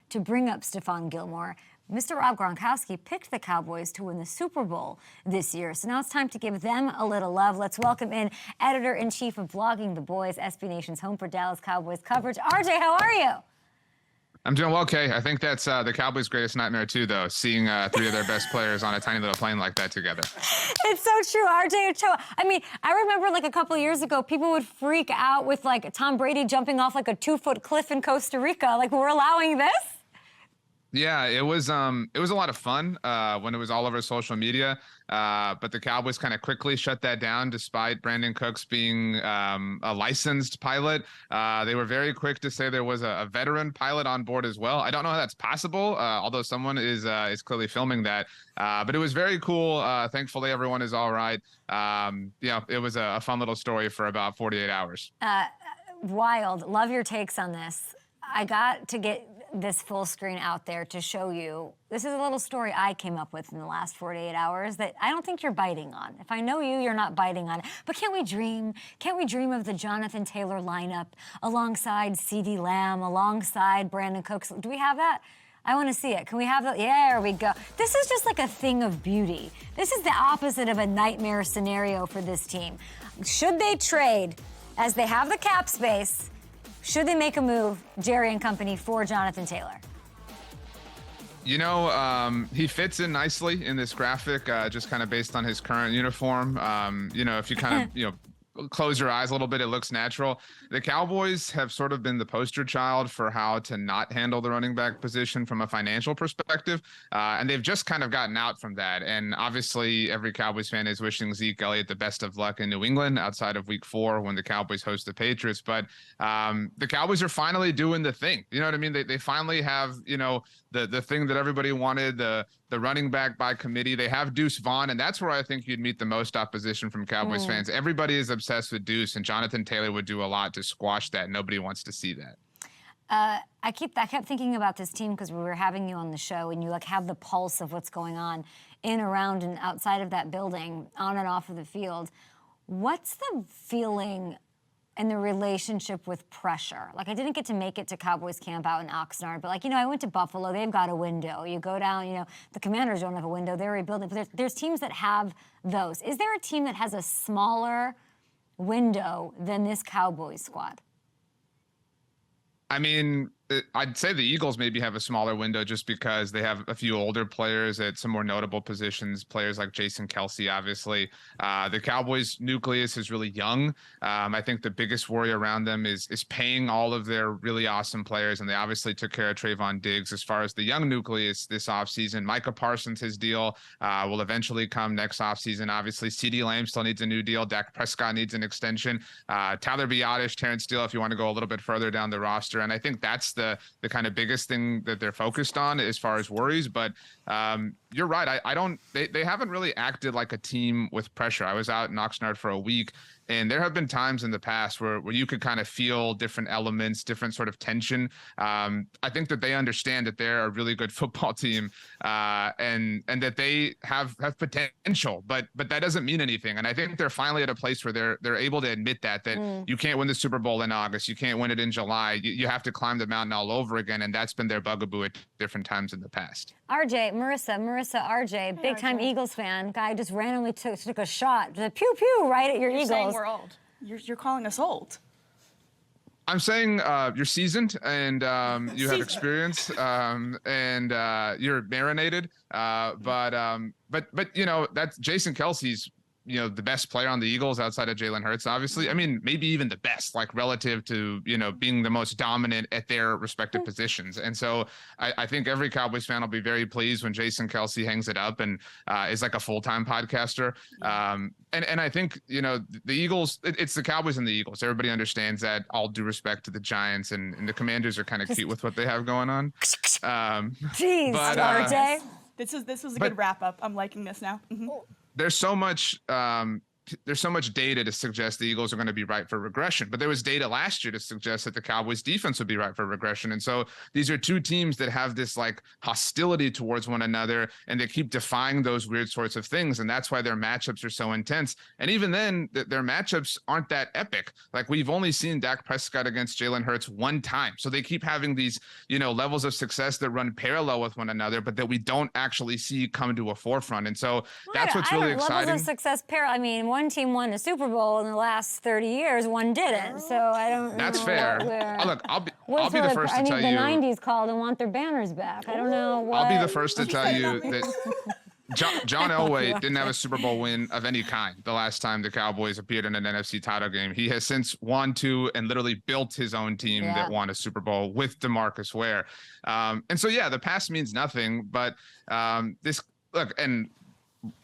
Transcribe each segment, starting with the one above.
to bring up Stephon Gilmore. Mr. Rob Gronkowski picked the Cowboys to win the Super Bowl this year. So now it's time to give them a little love. Let's welcome in editor-in-chief of Blogging the Boys, SB Nation's home for Dallas Cowboys coverage. RJ, how are you? I'm doing well, Kay. I think that's the Cowboys' greatest nightmare, too, though, seeing three of their best players on a tiny little plane like that together. It's so true, RJ. I mean, I remember like a couple of years ago, people would freak out with like Tom Brady jumping off like a 2-foot cliff in Costa Rica. Like, we're allowing this? Yeah, it was a lot of fun when it was all over social media, but the Cowboys kind of quickly shut that down despite Brandon Cooks being a licensed pilot. They were very quick to say there was a veteran pilot on board as well. I don't know how that's possible, although someone is clearly filming that. But it was very cool. Thankfully, everyone is all right. It was a fun little story for about 48 hours. Wild. Love your takes on this. I got to get this full screen out there to show you. This is a little story I came up with in the last 48 hours that I don't think you're biting on. If I know you, you're not biting on it. But can't we dream? Can't we dream of the Jonathan Taylor lineup alongside CeeDee Lamb, alongside Brandon Cooks? Do we have that? I want to see it. Can we have that? Yeah, there we go. This is just like a thing of beauty. This is the opposite of a nightmare scenario for this team. Should they trade, as they have the cap space, should they make a move, Jerry and company, for Jonathan Taylor? You know, he fits in nicely in this graphic, just kind of based on his current uniform. If you kind of, close your eyes a little bit, it looks natural. The Cowboys have sort of been the poster child for how to not handle the running back position from a financial perspective. And they've just kind of gotten out from that. And obviously every Cowboys fan is wishing Zeke Elliott the best of luck in New England outside of week 4 when the Cowboys host the Patriots. But the Cowboys are finally doing the thing. You know what I mean? They finally have, the thing that everybody wanted, the running back by committee. They have Deuce Vaughn, and that's where I think you'd meet the most opposition from Cowboys fans. Everybody is obsessed with Deuce, and Jonathan Taylor would do a lot to squash that. Nobody wants to see that. I kept thinking about this team because we were having you on the show, and you have the pulse of what's going on in, around, and outside of that building, on and off of the field. What's the feeling and the relationship with pressure? Like, I didn't get to make it to Cowboys camp out in Oxnard, but I went to Buffalo. They've got a window. You go down, the Commanders don't have a window. They're rebuilding. But there's teams that have those. Is there a team that has a smaller window than this Cowboys squad? I mean, I'd say the Eagles maybe have a smaller window just because they have a few older players at some more notable positions, players like Jason Kelce, obviously. The Cowboys nucleus is really young. I think the biggest worry around them is paying all of their really awesome players, and they obviously took care of Trayvon Diggs. As far as the young nucleus this offseason, Micah Parsons, his deal will eventually come next offseason. Obviously, CeeDee Lamb still needs a new deal. Dak Prescott needs an extension. Tyler Biadasz, Terrence Steele, if you want to go a little bit further down the roster. And I think that's the kind of biggest thing that they're focused on as far as worries. But you're right. They haven't really acted like a team with pressure. I was out in Oxnard for a week, and there have been times in the past where you could kind of feel different elements, different sort of tension. I think that they understand that they're a really good football team, and that they have potential, but that doesn't mean anything. And I think they're finally at a place where they're able to admit that you can't win the Super Bowl in August, you can't win it in July. You have to climb the mountain all over again, and that's been their bugaboo at different times in the past. RJ, Marissa, RJ, big time Eagles fan. Guy just randomly took a shot, the pew pew right at your Eagles. Saying we're old. You're calling us old. I'm saying you're seasoned and you have experience and you're marinated. But that's Jason Kelce's the best player on the Eagles outside of Jalen Hurts, obviously. I mean, maybe even the best, like relative to, being the most dominant at their respective positions. And so I think every Cowboys fan will be very pleased when Jason Kelce hangs it up and is like a full-time podcaster. And I think, the Eagles, it's the Cowboys and the Eagles. Everybody understands that, all due respect to the Giants, and the Commanders are kind of cute with what they have going on. Jeez, but, RJ. This was a good wrap-up. I'm liking this now. Mm-hmm. There's so much there's so much data to suggest the Eagles are going to be right for regression, but there was data last year to suggest that the Cowboys defense would be right for regression. And so these are two teams that have this like hostility towards one another, and they keep defying those weird sorts of things. And that's why their matchups are so intense. And even then, their matchups aren't that epic. Like, we've only seen Dak Prescott against Jalen Hurts one time. So they keep having these, levels of success that run parallel with one another, but that we don't actually see come to a forefront. And so that's what's really exciting. Levels of success I mean, one team won a Super Bowl in the last 30 years, one didn't. So I don't know. That's fair. Look, I'll be the first to tell you. I think the 90s called and want their banners back. I don't know what. I'll be the first to tell you that John Elway didn't have a Super Bowl win of any kind the last time the Cowboys appeared in an NFC title game. He has since won two and literally built his own team that won a Super Bowl with DeMarcus Ware. And so, the past means nothing, but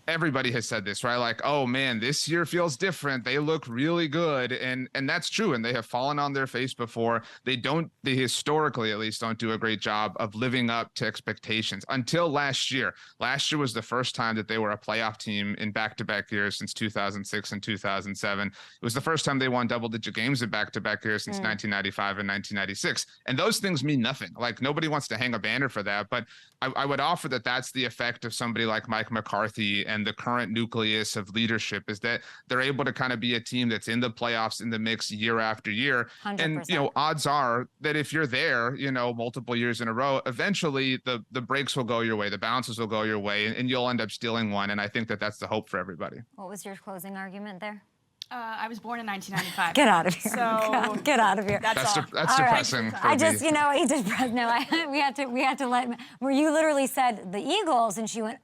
everybody has said this, right? Like, oh man, this year feels different. They look really good. And that's true. And they have fallen on their face before. They historically at least don't do a great job of living up to expectations until last year. Last year was the first time that they were a playoff team in back-to-back years since 2006 and 2007. It was the first time they won double-digit games in back-to-back years since 1995 and 1996. And those things mean nothing. Like, nobody wants to hang a banner for that. But I would offer that that's the effect of somebody like Mike McCarthy and the current nucleus of leadership, is that they're able to kind of be a team that's in the playoffs, in the mix year after year. 100%. And, odds are that if you're there, multiple years in a row, eventually the breaks will go your way, the bounces will go your way, and you'll end up stealing one. And I think that that's the hope for everybody. What was your closing argument there? I was born in 1995. Get out of here. So get out of here. That's depressing. Right. I just, he depressed. No, we had to let. Where you literally said the Eagles, and she went.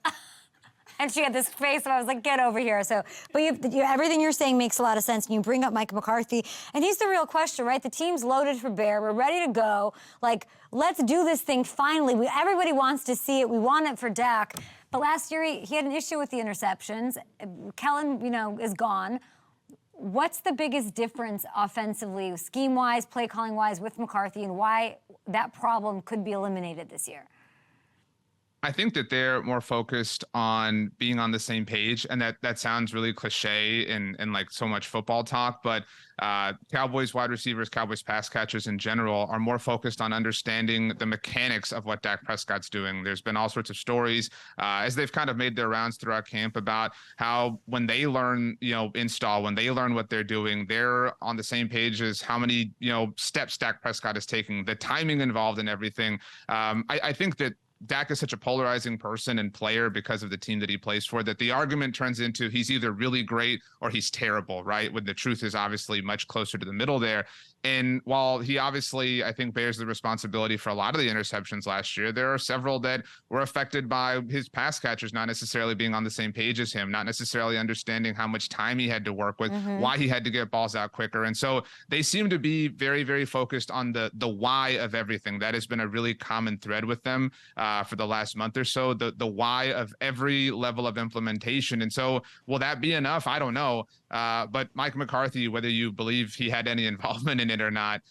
And she had this face, and I was like, get over here. So, but everything you're saying makes a lot of sense. And you bring up Mike McCarthy, and he's the real question, right? The team's loaded for bear. We're ready to go. Like, let's do this thing finally. Everybody wants to see it. We want it for Dak. But last year, he had an issue with the interceptions. Kellen, is gone. What's the biggest difference offensively, scheme-wise, play-calling-wise with McCarthy, and why that problem could be eliminated this year? I think that they're more focused on being on the same page, and that sounds really cliche and like so much football talk, but Cowboys wide receivers, Cowboys pass catchers in general are more focused on understanding the mechanics of what Dak Prescott's doing. There's been all sorts of stories as they've kind of made their rounds throughout camp about how when they learn, install, when they learn what they're doing, they're on the same page as how many, steps Dak Prescott is taking, the timing involved in everything. I think that Dak is such a polarizing person and player because of the team that he plays for, that the argument turns into he's either really great or he's terrible, right? When the truth is obviously much closer to the middle there. And while he obviously, I think, bears the responsibility for a lot of the interceptions last year, there are several that were affected by his pass catchers not necessarily being on the same page as him, not necessarily understanding how much time he had to work with, why he had to get balls out quicker. And so they seem to be very, very focused on the why of everything. That has been a really common thread with them for the last month or so, the why of every level of implementation. And so will that be enough? I don't know. But Mike McCarthy, whether you believe he had any involvement in it or not,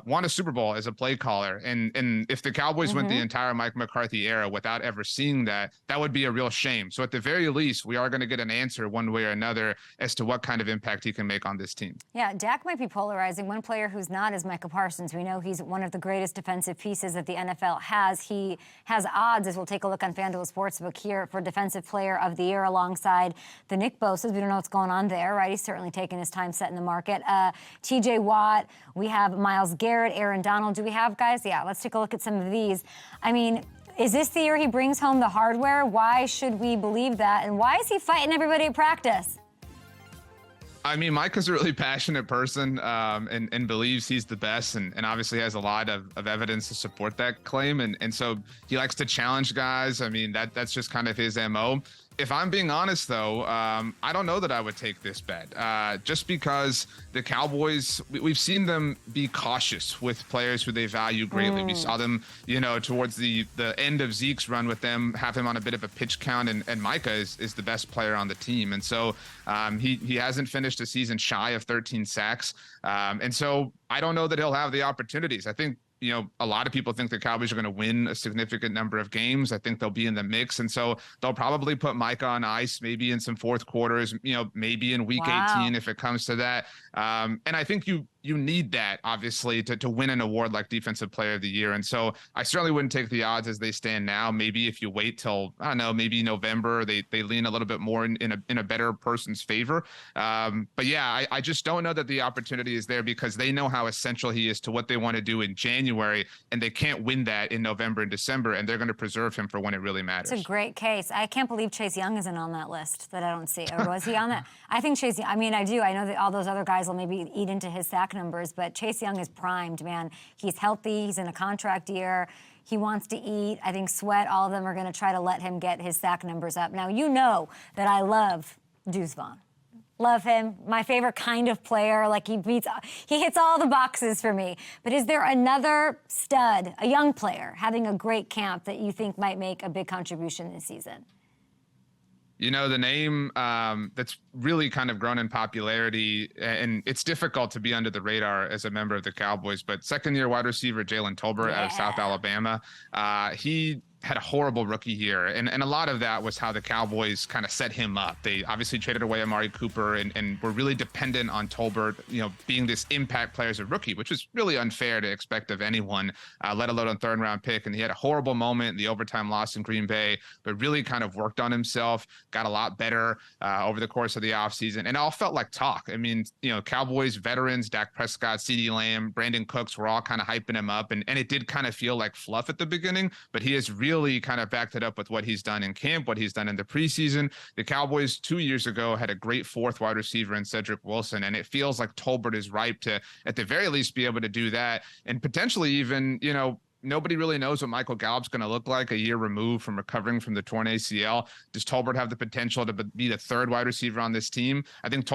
won a Super Bowl as a play caller. And if the Cowboys went the entire Mike McCarthy era without ever seeing that, that would be a real shame. So at the very least, we are going to get an answer one way or another as to what kind of impact he can make on this team. Yeah, Dak might be polarizing. One player who's not is Micah Parsons. We know he's one of the greatest defensive pieces that the NFL has. He has odds, as we'll take a look on FanDuel Sportsbook here, for Defensive Player of the Year alongside the Nick Bosa's. We don't know what's going on there, right? He's certainly taking his time setting the market. TJ Watt, we have Myles Garrett, Aaron Donald. Do we have guys? Yeah, let's take a look at some of these. I mean, is this the year he brings home the hardware? Why should we believe that? And why is he fighting everybody at practice? I mean, Mike is a really passionate person and believes he's the best and obviously has a lot of evidence to support that claim. And so he likes to challenge guys. I mean, that's just kind of his MO. If I'm being honest, though, I don't know that I would take this bet just because the Cowboys, we've seen them be cautious with players who they value greatly. We saw them, towards the end of Zeke's run with them, have him on a bit of a pitch count, and Micah is the best player on the team. And so he hasn't finished a season shy of 13 sacks. And so I don't know that he'll have the opportunities. I think, a lot of people think the Cowboys are going to win a significant number of games. I think they'll be in the mix. And so they'll probably put Micah on ice, maybe in some fourth quarters, maybe in week 18 if it comes to that. And I think you need that, obviously, to win an award like Defensive Player of the Year. And so I certainly wouldn't take the odds as they stand now. Maybe if you wait till, I don't know, maybe November, they lean a little bit more in a better person's favor. But yeah, I just don't know that the opportunity is there because they know how essential he is to what they want to do in January, and they can't win that in November and December, and they're going to preserve him for when it really matters. It's a great case. I can't believe Chase Young isn't on that list that I don't see. Or was he on that? I think Chase Young, I do. I know that all those other guys will maybe eat into his sack numbers, but Chase Young is primed, man. He's healthy. He's in a contract year. He wants to eat. I think Sweat, all of them are going to try to let him get his sack numbers up. Now, you know that I love Deuce Vaughn. Love him. My favorite kind of player. Like he hits all the boxes for me. But is there another stud, a young player, having a great camp that you think might make a big contribution this season? The name that's really kind of grown in popularity, and it's difficult to be under the radar as a member of the Cowboys, but second-year wide receiver Jalen Tolbert out of South Alabama, he had a horrible rookie year, and a lot of that was how the Cowboys kind of set him up. They obviously traded away Amari Cooper and were really dependent on Tolbert, being this impact player as a rookie, which was really unfair to expect of anyone, let alone a third-round pick. And he had a horrible moment in the overtime loss in Green Bay, but really kind of worked on himself, got a lot better over the course of the offseason, and it all felt like talk. I mean, Cowboys veterans, Dak Prescott, CeeDee Lamb, Brandon Cooks were all kind of hyping him up, and it did kind of feel like fluff at the beginning, but he has really kind of backed it up with what he's done in camp, what he's done in the preseason. The Cowboys 2 years ago had a great fourth wide receiver in Cedric Wilson, and it feels like Tolbert is ripe to, at the very least, be able to do that, and potentially even, nobody really knows what Michael Gallup's going to look like a year removed from recovering from the torn ACL. Does Tolbert have the potential to be the third wide receiver on this team? I think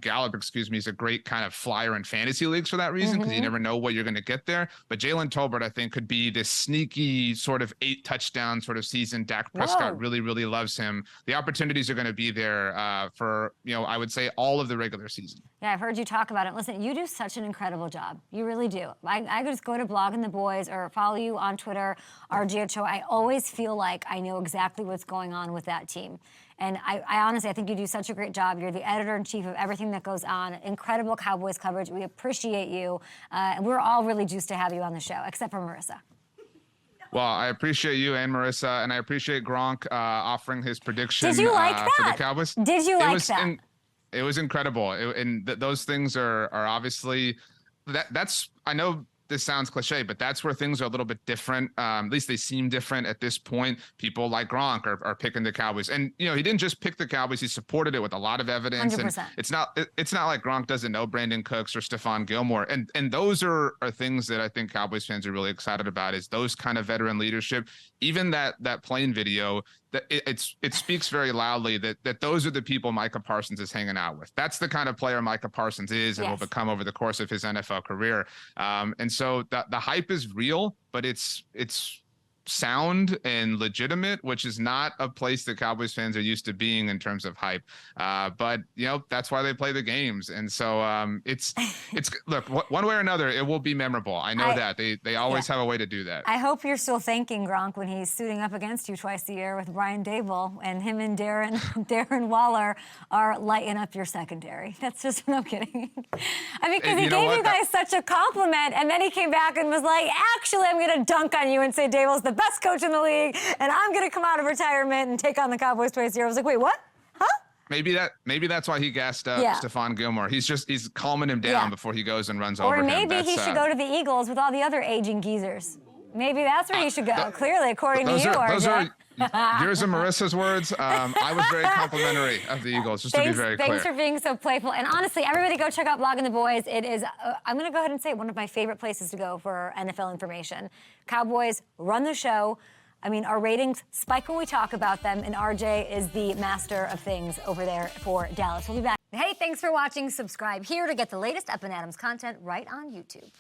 Gallup, is a great kind of flyer in fantasy leagues for that reason, because you never know what you're going to get there. But Jalen Tolbert, I think, could be this sneaky sort of 8-touchdown sort of season. Dak Prescott really, really loves him. The opportunities are going to be there for, I would say all of the regular season. Yeah, I've heard you talk about it. Listen, you do such an incredible job. You really do. I just go to Blogging the Boys or follow you on Twitter, RGHO. I always feel like I know exactly what's going on with that team. And I honestly, I think you do such a great job. You're the editor-in-chief of everything that goes on. Incredible Cowboys coverage. We appreciate you. And we're all really juiced to have you on the show, except for Marissa. Well, I appreciate you and Marissa, and I appreciate Gronk offering his prediction Did you like that? for the Cowboys. Did you like that? It was incredible. Those things are obviously that's, I know this sounds cliche, but that's where things are a little bit different. At least they seem different at this point. People like Gronk are picking the Cowboys, and he didn't just pick the Cowboys; he supported it with a lot of evidence. 100%. And it's not like Gronk doesn't know Brandon Cooks or Stephon Gilmore, and those are things that I think Cowboys fans are really excited about. Is those kind of veteran leadership. Even that plane video, that it speaks very loudly that those are the people Micah Parsons is hanging out with. That's the kind of player Micah Parsons is and will become over the course of his NFL career. And so the hype is real, but it's sound and legitimate, which is not a place that Cowboys fans are used to being in terms of hype. But that's why they play the games. And so it's look, one way or another, it will be memorable. I know that they always have a way to do that. I hope you're still thanking Gronk when he's suiting up against you twice a year with Brian Dable, and him and Darren Waller are lighting up your secondary. That's just, no kidding. I mean, because he gave you guys such a compliment, and then he came back and was like, actually, I'm going to dunk on you and say Dable's the best coach in the league, and I'm going to come out of retirement and take on the Cowboys twice a year. I was like, wait, what? Huh? Maybe that's why he gassed up Stephon Gilmore. He's calming him down before he goes and runs over him. Or maybe he should go to the Eagles with all the other aging geezers. Maybe that's where he should go. Clearly, according to you, RJ. Yours and Marissa's words. I was very complimentary of the Eagles, just to be very clear. Thanks for being so playful. And honestly, everybody go check out Blogging the Boys. It is, I'm going to go ahead and say, one of my favorite places to go for NFL information. Cowboys run the show. I mean, our ratings spike when we talk about them, and RJ is the master of things over there for Dallas. We'll be back. Hey, thanks for watching. Subscribe here to get the latest Up and Adams content right on YouTube.